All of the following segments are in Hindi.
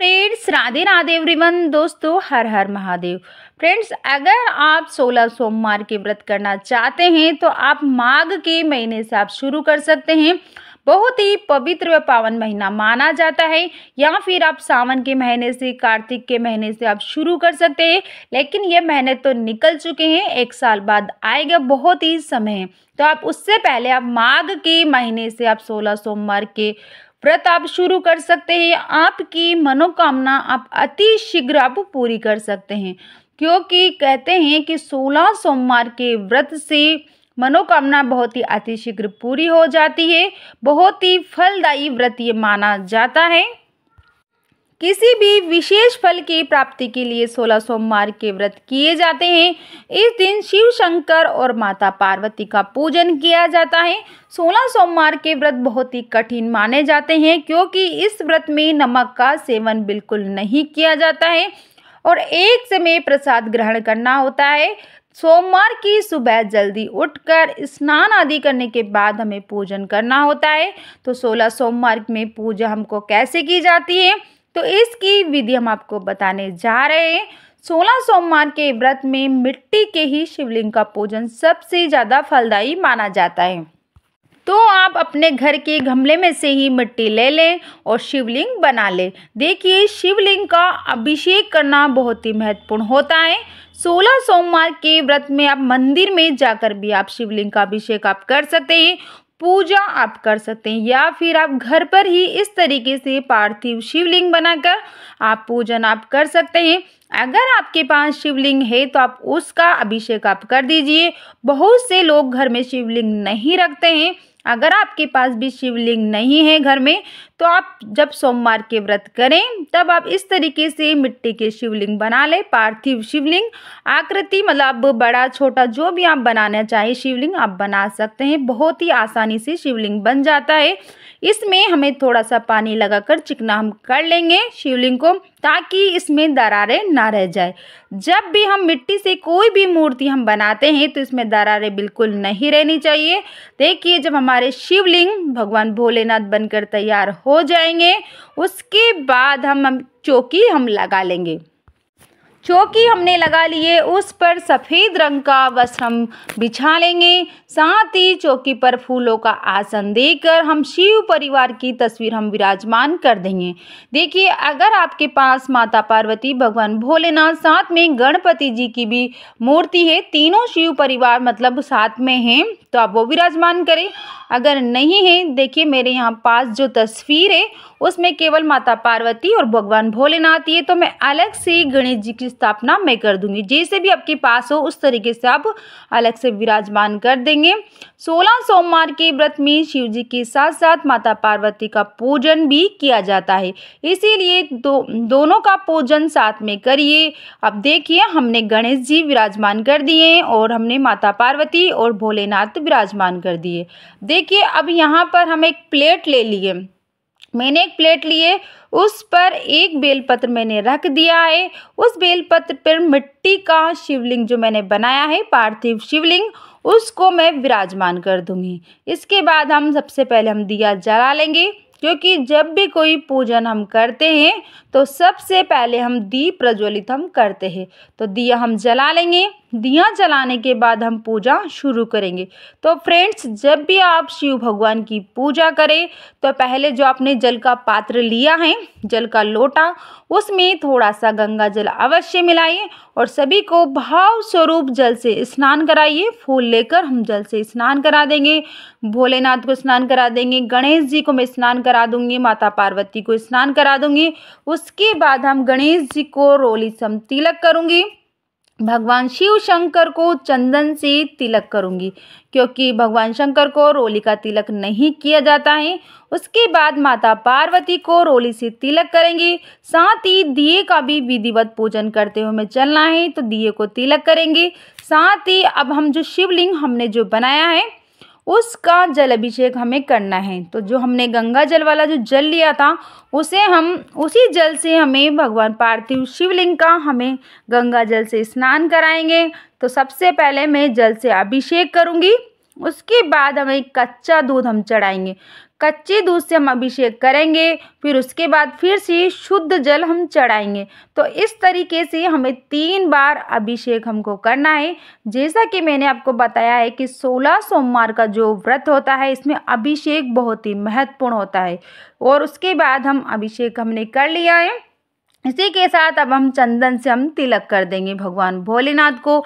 Friends, Radhe Radhe everyone. दोस्तों, हर हर महादेव। फ्रेंड्स, अगर आप 16 सोमवार के व्रत करना चाहते हैं तो आप माघ के महीने से आप शुरू कर सकते हैं। बहुत ही पवित्र व पावन महीना माना जाता है। या फिर आप सावन के महीने से, कार्तिक के महीने से आप शुरू कर सकते हैं। लेकिन ये महीने तो निकल चुके हैं, एक साल बाद आएगा, बहुत ही समय है। तो आप उससे पहले आप माघ के महीने से आप 16 सोमवार के व्रत आप शुरू कर सकते हैं। आपकी मनोकामना आप अति शीघ्र आप पूरी कर सकते हैं, क्योंकि कहते हैं कि 16 सोमवार के व्रत से मनोकामना बहुत ही अति शीघ्र पूरी हो जाती है। बहुत ही फलदायी व्रत ये माना जाता है। किसी भी विशेष फल की प्राप्ति के लिए 16 सोमवार के व्रत किए जाते हैं। इस दिन शिव शंकर और माता पार्वती का पूजन किया जाता है। 16 सोमवार के व्रत बहुत ही कठिन माने जाते हैं, क्योंकि इस व्रत में नमक का सेवन बिल्कुल नहीं किया जाता है और एक समय प्रसाद ग्रहण करना होता है। सोमवार की सुबह जल्दी उठकर स्नान आदि करने के बाद हमें पूजन करना होता है। तो 16 सोमवार में पूजा हमको कैसे की जाती है, तो इसकी विधि हम आपको बताने जा रहे हैं। 16 सोमवार के व्रत में मिट्टी के ही शिवलिंग का पूजन सबसे ज़्यादा फलदायी माना जाता है। तो आप अपने घर के गमले में से ही मिट्टी ले लें और शिवलिंग बना लें। देखिए, शिवलिंग का अभिषेक करना बहुत ही महत्वपूर्ण होता है। 16 सोमवार के व्रत में आप मंदिर में जाकर भी आप शिवलिंग का अभिषेक आप कर सकते हैं, पूजा आप कर सकते हैं, या फिर आप घर पर ही इस तरीके से पार्थिव शिवलिंग बनाकर आप पूजन आप कर सकते हैं। अगर आपके पास शिवलिंग है तो आप उसका अभिषेक आप कर दीजिए। बहुत से लोग घर में शिवलिंग नहीं रखते हैं। अगर आपके पास भी शिवलिंग नहीं है घर में, तो आप जब सोमवार के व्रत करें तब आप इस तरीके से मिट्टी के शिवलिंग बना लें। पार्थिव शिवलिंग आकृति, मतलब बड़ा छोटा जो भी आप बनाना चाहे शिवलिंग आप बना सकते हैं। बहुत ही आसानी से शिवलिंग बन जाता है। इसमें हमें थोड़ा सा पानी लगाकर चिकना हम कर लेंगे शिवलिंग को, ताकि इसमें दरारें ना रह जाए। जब भी हम मिट्टी से कोई भी मूर्ति हम बनाते हैं तो इसमें दरारें बिल्कुल नहीं रहनी चाहिए। देखिए, जब हमारे शिवलिंग भगवान भोलेनाथ बनकर तैयार हो जाएंगे, उसके बाद हम चौकी हम लगा लेंगे। चौकी हमने लगा लिए, उस पर सफ़ेद रंग का वस्त्र हम बिछा लेंगे। साथ ही चौकी पर फूलों का आसन देकर हम शिव परिवार की तस्वीर हम विराजमान कर देंगे। देखिए, अगर आपके पास माता पार्वती, भगवान भोलेनाथ, साथ में गणपति जी की भी मूर्ति है, तीनों शिव परिवार मतलब साथ में हैं, तो आप वो विराजमान करें। अगर नहीं है, देखिए मेरे यहाँ पास जो तस्वीर है उसमें केवल माता पार्वती और भगवान भोलेनाथ ही है, तो मैं अलग से गणेश जी की स्थापना मैं कर दूंगी। जैसे भी आपके पास हो उस तरीके से आप अलग से विराजमान कर देंगे। 16 सोमवार के व्रत में शिव जी के साथ साथ माता पार्वती का पूजन भी किया जाता है, इसीलिए दोनों का पूजन साथ में करिए। अब देखिए, हमने गणेश जी विराजमान कर दिए और हमने माता पार्वती और भोलेनाथ विराजमान कर दिए। देखिए, अब यहाँ पर हम एक प्लेट ले लिए। मैंने एक प्लेट लिए, उस पर एक बेलपत्र मैंने रख दिया है। उस बेलपत्र पर मिट्टी का शिवलिंग जो मैंने बनाया है, पार्थिव शिवलिंग, उसको मैं विराजमान कर दूंगी। इसके बाद हम सबसे पहले हम दिया जला लेंगे, क्योंकि जब भी कोई पूजन हम करते हैं तो सबसे पहले हम दीप प्रज्वलित हम करते हैं। तो दिया हम जला लेंगे। दिया जलाने के बाद हम पूजा शुरू करेंगे। तो फ्रेंड्स, जब भी आप शिव भगवान की पूजा करें तो पहले जो आपने जल का पात्र लिया है, जल का लोटा, उसमें थोड़ा सा गंगा जल अवश्य मिलाइए और सभी को भाव स्वरूप जल से स्नान कराइए। फूल लेकर हम जल से स्नान करा देंगे। भोलेनाथ को स्नान करा देंगे, गणेश जी को मैं स्नान करा दूंगी, माता पार्वती को स्नान करा दूंगी। उसके बाद हम गणेश जी को रोली सम तिलक करूंगी। भगवान शिव शंकर को चंदन से तिलक करूंगी, क्योंकि भगवान शंकर को रोली का तिलक नहीं किया जाता है। उसके बाद माता पार्वती को रोली से तिलक करेंगे। साथ ही दिए का भी विधिवत पूजन करते हुए हमें चलना है, तो दिए को तिलक करेंगे। साथ ही अब हम जो शिवलिंग हमने जो बनाया है उसका जल अभिषेक हमें करना है। तो जो हमने गंगा जल वाला जो जल लिया था, उसे हम उसी जल से हमें भगवान पार्थिव शिवलिंग का हमें गंगा जल से स्नान कराएंगे। तो सबसे पहले मैं जल से अभिषेक करूंगी। उसके बाद हमें कच्चा दूध हम चढ़ाएंगे। कच्चे दूध से हम अभिषेक करेंगे, फिर उसके बाद फिर से शुद्ध जल हम चढ़ाएंगे। तो इस तरीके से हमें 3 बार अभिषेक हमको करना है। जैसा कि मैंने आपको बताया है कि 16 सोमवार का जो व्रत होता है इसमें अभिषेक बहुत ही महत्वपूर्ण होता है। और उसके बाद हम अभिषेक हमने कर लिया है। इसी के साथ अब हम चंदन से हम तिलक कर देंगे। भगवान भोलेनाथ को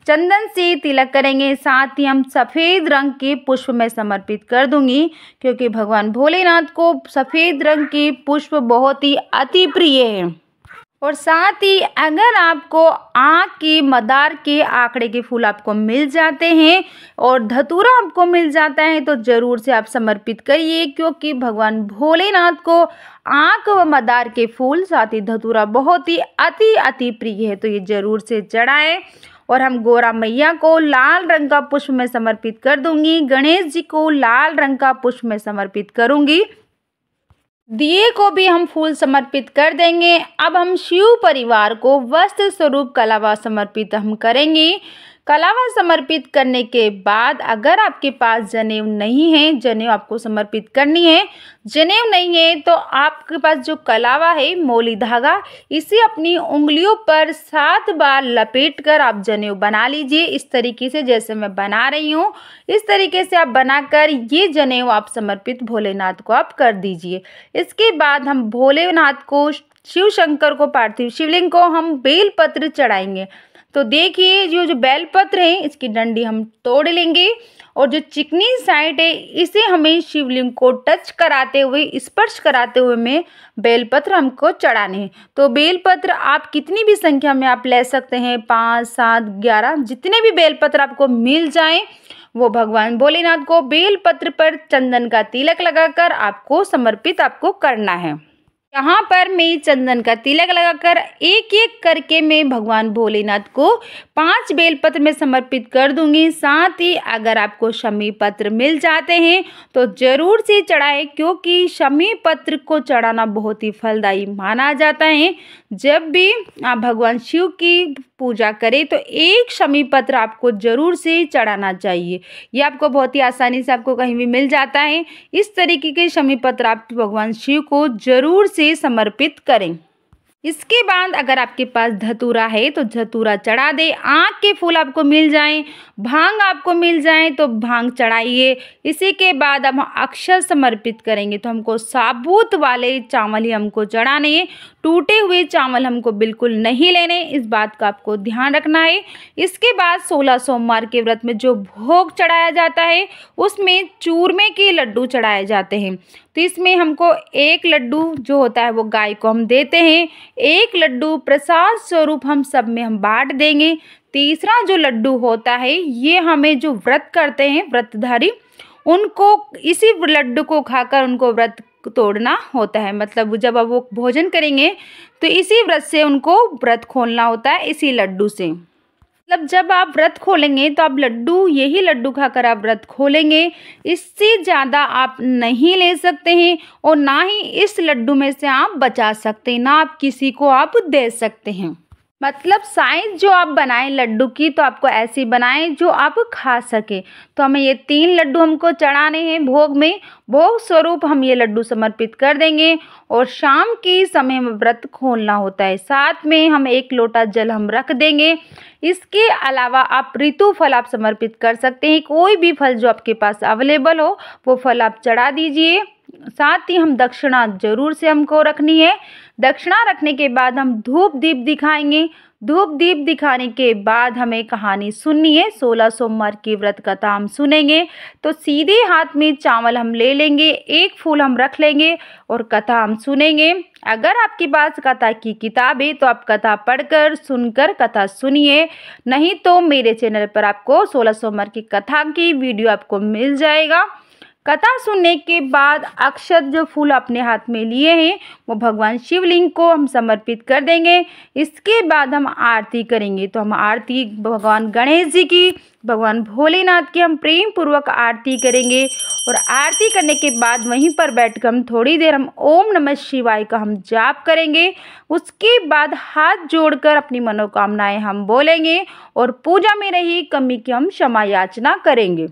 चंदन से तिलक करेंगे। साथ ही हम सफ़ेद रंग के पुष्प में समर्पित कर दूंगी, क्योंकि भगवान भोलेनाथ को सफ़ेद रंग के पुष्प बहुत ही अति प्रिय है। और साथ ही अगर आपको आँख के मदार के आंकड़े के फूल आपको मिल जाते हैं और धतूरा आपको मिल जाता है तो ज़रूर से आप समर्पित करिए, क्योंकि भगवान भोलेनाथ को आँख व मदार के फूल साथ ही धतूरा बहुत ही अति प्रिय है। तो ये ज़रूर से चढ़ाएं। और हम गौरा मैया को लाल रंग का पुष्प में समर्पित कर दूंगी। गणेश जी को लाल रंग का पुष्प में समर्पित करूंगी। दिए को भी हम फूल समर्पित कर देंगे। अब हम शिव परिवार को वस्त्र स्वरूप कलावा समर्पित हम करेंगे। कलावा समर्पित करने के बाद अगर आपके पास जनेऊ नहीं है, जनेऊ आपको समर्पित करनी है, जनेऊ नहीं है तो आपके पास जो कलावा है मौली धागा, इसे अपनी उंगलियों पर 7 बार लपेटकर आप जनेऊ बना लीजिए। इस तरीके से जैसे मैं बना रही हूँ, इस तरीके से आप बनाकर ये जनेऊ आप समर्पित भोलेनाथ को आप कर दीजिए। इसके बाद हम भोलेनाथ को, शिव शंकर को, पार्थिव शिवलिंग को हम बेलपत्र चढ़ाएंगे। तो देखिए जो बेलपत्र है इसकी डंडी हम तोड़ लेंगे और जो चिकनी साइड है इसे हमें शिवलिंग को टच कराते हुए, स्पर्श कराते हुए में बेलपत्र हमको चढ़ाने हैं। तो बेलपत्र आप कितनी भी संख्या में आप ले सकते हैं, 5, 7, 11, जितने भी बेलपत्र आपको मिल जाएं वो भगवान भोलेनाथ को बेलपत्र पर चंदन का तिलक लगाकर आपको समर्पित आपको करना है। यहाँ पर मैं चंदन का तिलक लगाकर एक एक करके मैं भगवान भोलेनाथ को 5 बेलपत्र में समर्पित कर दूंगी। साथ ही अगर आपको शमी पत्र मिल जाते हैं तो ज़रूर से चढ़ाएं, क्योंकि शमी पत्र को चढ़ाना बहुत ही फलदायी माना जाता है। जब भी आप भगवान शिव की पूजा करें तो एक शमी पत्र आपको ज़रूर से चढ़ाना चाहिए। ये आपको बहुत ही आसानी से आपको कहीं भी मिल जाता है। इस तरीके के शमी पत्र आप भगवान शिव को ज़रूर से समर्पित करें। इसके बाद अगर आपके पास धतूरा है तो धतूरा चढ़ा दे। आँख के फूल आपको मिल जाएं, भांग आपको मिल जाए तो भांग चढ़ाइए। इसी के बाद हम अक्षत समर्पित करेंगे। तो हमको साबुत वाले चावल ही हमको चढ़ाने हैं, टूटे हुए चावल हमको बिल्कुल नहीं लेने, इस बात का आपको ध्यान रखना है। इसके बाद 16 सोमवार के व्रत में जो भोग चढ़ाया जाता है उसमें चूरमे के लड्डू चढ़ाए जाते हैं। तो इसमें हमको 1 लड्डू जो होता है वो गाय को हम देते हैं, 1 लड्डू प्रसाद स्वरूप हम सब में हम बांट देंगे। तीसरा जो लड्डू होता है ये हमें जो व्रत करते हैं व्रतधारी, उनको इसी लड्डू को खाकर उनको व्रत तोड़ना होता है। मतलब जब अब वो भोजन करेंगे तो इसी व्रत से उनको व्रत खोलना होता है, इसी लड्डू से। मतलब जब आप व्रत खोलेंगे तो आप लड्डू, यही लड्डू खाकर आप व्रत खोलेंगे। इससे ज़्यादा आप नहीं ले सकते हैं और ना ही इस लड्डू में से आप बचा सकते हैं, ना आप किसी को आप दे सकते हैं। मतलब साइज जो आप बनाएं लड्डू की तो आपको ऐसी बनाएं जो आप खा सके। तो हमें ये 3 लड्डू हमको चढ़ाने हैं भोग में। भोग स्वरूप हम ये लड्डू समर्पित कर देंगे और शाम के समय में व्रत खोलना होता है। साथ में हम 1 लोटा जल हम रख देंगे। इसके अलावा आप ऋतु फल आप समर्पित कर सकते हैं। कोई भी फल जो आपके पास अवेलेबल हो वो फल आप चढ़ा दीजिए। साथ ही हम दक्षिणा जरूर से हमको रखनी है। दक्षिणा रखने के बाद हम धूप दीप दिखाएंगे। धूप दीप दिखाने के बाद हमें कहानी सुननी है। 16 सोमवार की व्रत कथा हम सुनेंगे। तो सीधे हाथ में चावल हम ले लेंगे, 1 फूल हम रख लेंगे और कथा हम सुनेंगे। अगर आपके पास कथा की किताब है तो आप कथा पढ़कर सुनकर कथा सुनिए, नहीं तो मेरे चैनल पर आपको 16 सोमवार की कथा की वीडियो आपको मिल जाएगा। कथा सुनने के बाद अक्षत जो फूल अपने हाथ में लिए हैं वो भगवान शिवलिंग को हम समर्पित कर देंगे। इसके बाद हम आरती करेंगे। तो हम आरती भगवान गणेश जी की, भगवान भोलेनाथ की हम प्रेम पूर्वक आरती करेंगे और आरती करने के बाद वहीं पर बैठकर हम थोड़ी देर हम ओम नमः शिवाय का हम जाप करेंगे। उसके बाद हाथ जोड़कर अपनी मनोकामनाएं हम बोलेंगे और पूजा में रही कमी की हम क्षमा याचना करेंगे।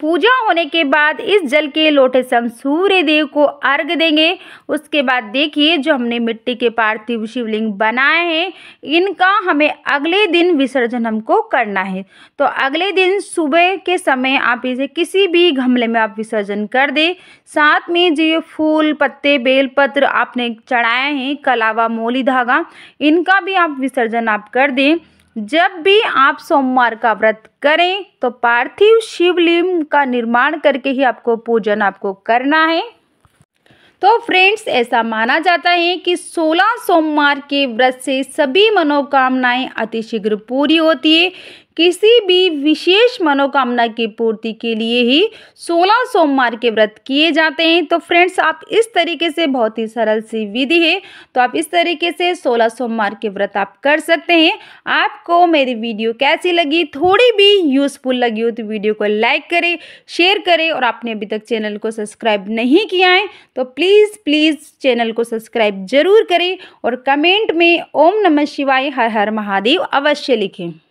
पूजा होने के बाद इस जल के लोटे से हम सूर्य देव को अर्घ देंगे। उसके बाद देखिए जो हमने मिट्टी के पार्थिव शिवलिंग बनाए हैं, इनका हमें अगले दिन विसर्जन हमको करना है। तो अगले दिन सुबह के समय आप इसे किसी भी गमले में आप विसर्जन कर दें। साथ में जो ये फूल पत्ते बेलपत्र आपने चढ़ाए हैं, कलावा मोली धागा, इनका भी आप विसर्जन आप कर दें। जब भी आप सोमवार का व्रत करें तो पार्थिव शिवलिंग का निर्माण करके ही आपको पूजन आपको करना है। तो फ्रेंड्स, ऐसा माना जाता है कि 16 सोमवार के व्रत से सभी मनोकामनाएं अतिशीघ्र पूरी होती है। किसी भी विशेष मनोकामना की पूर्ति के लिए ही 16 सोमवार के व्रत किए जाते हैं। तो फ्रेंड्स, आप इस तरीके से, बहुत ही सरल सी विधि है, तो आप इस तरीके से 16 सोमवार के व्रत आप कर सकते हैं। आपको मेरी वीडियो कैसी लगी, थोड़ी भी यूज़फुल लगी हो तो वीडियो को लाइक करें, शेयर करें, और आपने अभी तक चैनल को सब्सक्राइब नहीं किया है तो प्लीज़ चैनल को सब्सक्राइब जरूर करें, और कमेंट में ओम नमः शिवाय हर हर महादेव अवश्य लिखें।